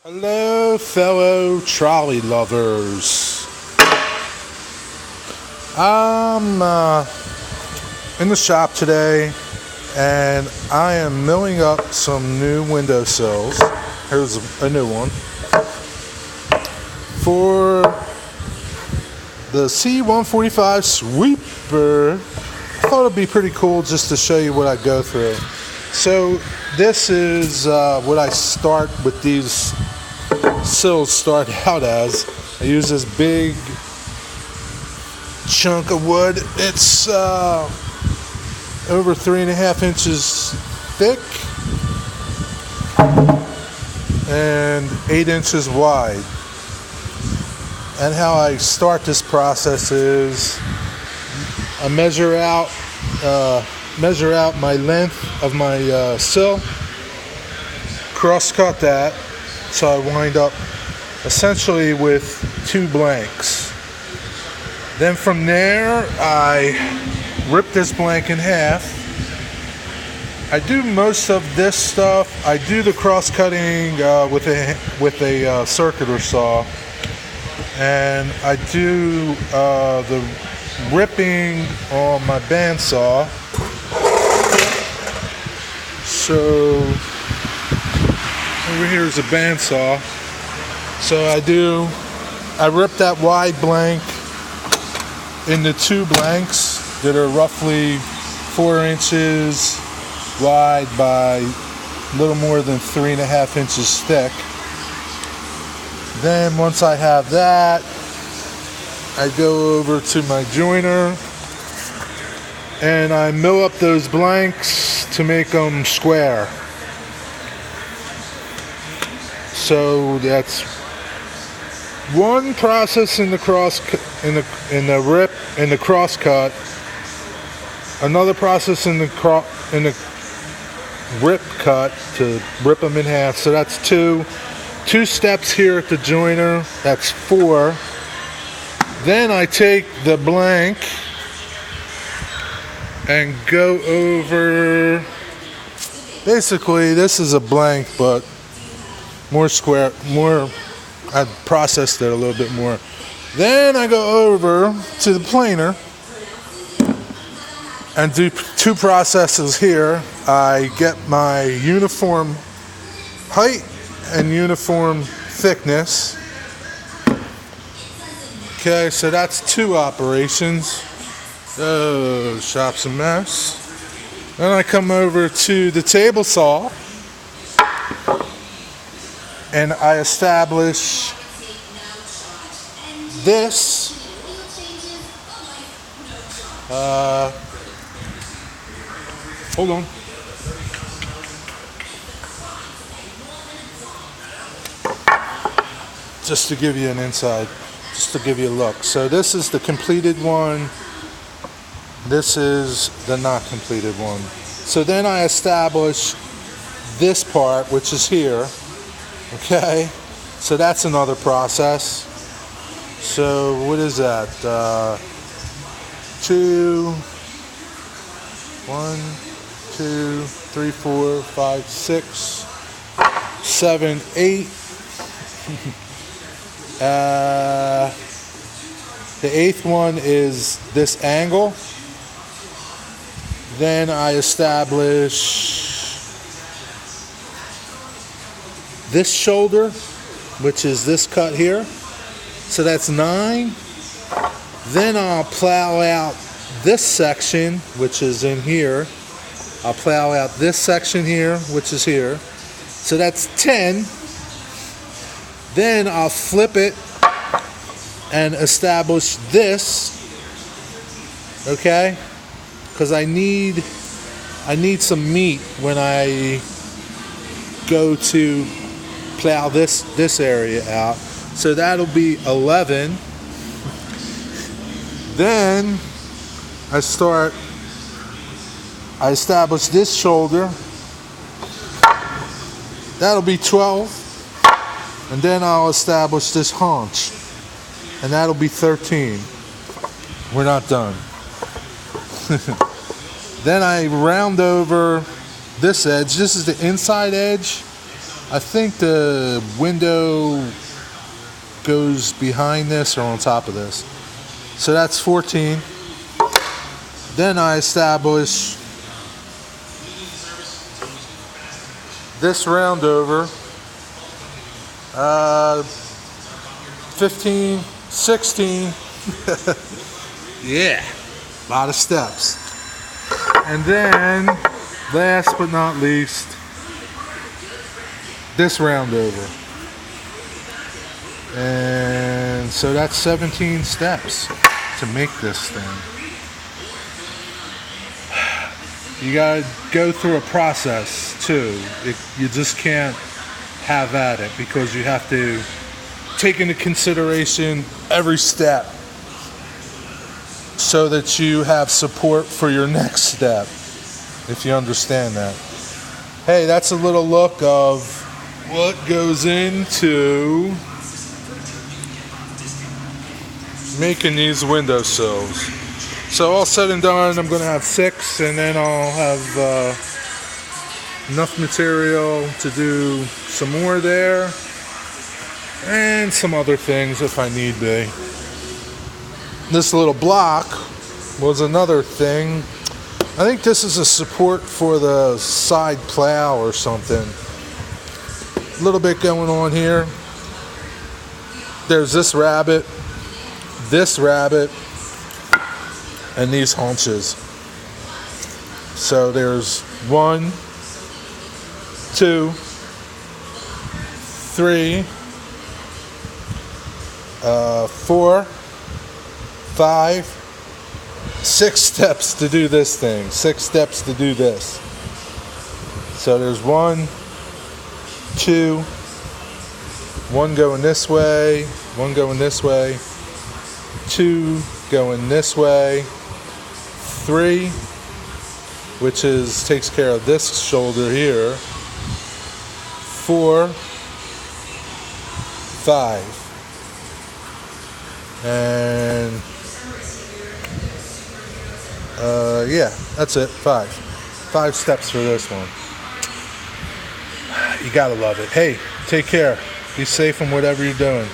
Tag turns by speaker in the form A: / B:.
A: Hello, fellow trolley lovers. I'm in the shop today, and I am milling up some new window sills. Here's a new one for the C-145 sweeper. I thought it'd be pretty cool just to show you what I go through. So this is what I start with these sills start out as. I use this big chunk of wood. It's over 3.5 inches thick and 8 inches wide. And how I start this process is I measure out my length of my sill, cross cut that, so I wind up essentially with 2 blanks. Then from there I rip this blank in half. I do most of this stuff. I do the cross cutting with a circular saw, and I do the ripping on my bandsaw. So over here is a bandsaw. So I rip that wide blank into 2 blanks that are roughly 4 inches wide by a little more than 3.5 inches thick. Then once I have that, I go over to my joiner and I mill up those blanks to make them square. So that's one process in the cross cut. Another process in the rip cut to rip them in half. So that's 2 steps here at the joiner. That's 4. Then I take the blank and go over. Basically, this is a blank, but more square, I processed it a little bit more. Then I go over to the planer and do 2 processes here. I get my uniform height and uniform thickness. Okay, so that's 2 operations. Oh, shop's a mess. Then I come over to the table saw and I establish this. Hold on. Just to give you an inside, just to give you a look. So this is the completed one. This is the not completed one. So then I establish this part, which is here. Okay, so that's another process. So what is that? 1, 2, 3, 4, 5, 6, 7, 8. The 8th one is this angle. Then I establish this shoulder, which is this cut here. So that's 9. Then I'll plow out this section, which is in here. I'll plow out this section here, which is here. So that's 10. Then I'll flip it and establish this. Okay? Because I need some meat when I go to plow this area out. So that'll be 11. Then I establish this shoulder. That'll be 12. And then I'll establish this haunch. And that'll be 13. We're not done. Then I round over this edge. This is the inside edge. I think the window goes behind this or on top of this. So that's 14. Then I establish this round over, 15, 16. Yeah, a lot of steps. And then, last but not least, this round over. And so that's 17 steps to make this thing. You gotta go through a process too. You just can't have at it, because you have to take into consideration every step so that you have support for your next step, if you understand that. Hey, that's a little look of what goes into making these windowsills. So all said and done, I'm going to have 6, and then I'll have enough material to do some more there and some other things if I need be. This little block was another thing. I think this is a support for the side plow or something. A little bit going on here. There's this rabbit, and these haunches. So there's 1, 2, 3, 4, 5, 6 steps to do this thing. 6 steps to do this. So there's 1, 2, 1 going this way, 1 going this way, 2 going this way, 3, which takes care of this shoulder here, 4, 5, and yeah, that's it. 5 steps for this one. You gotta love it. Hey, take care. Be safe in whatever you're doing.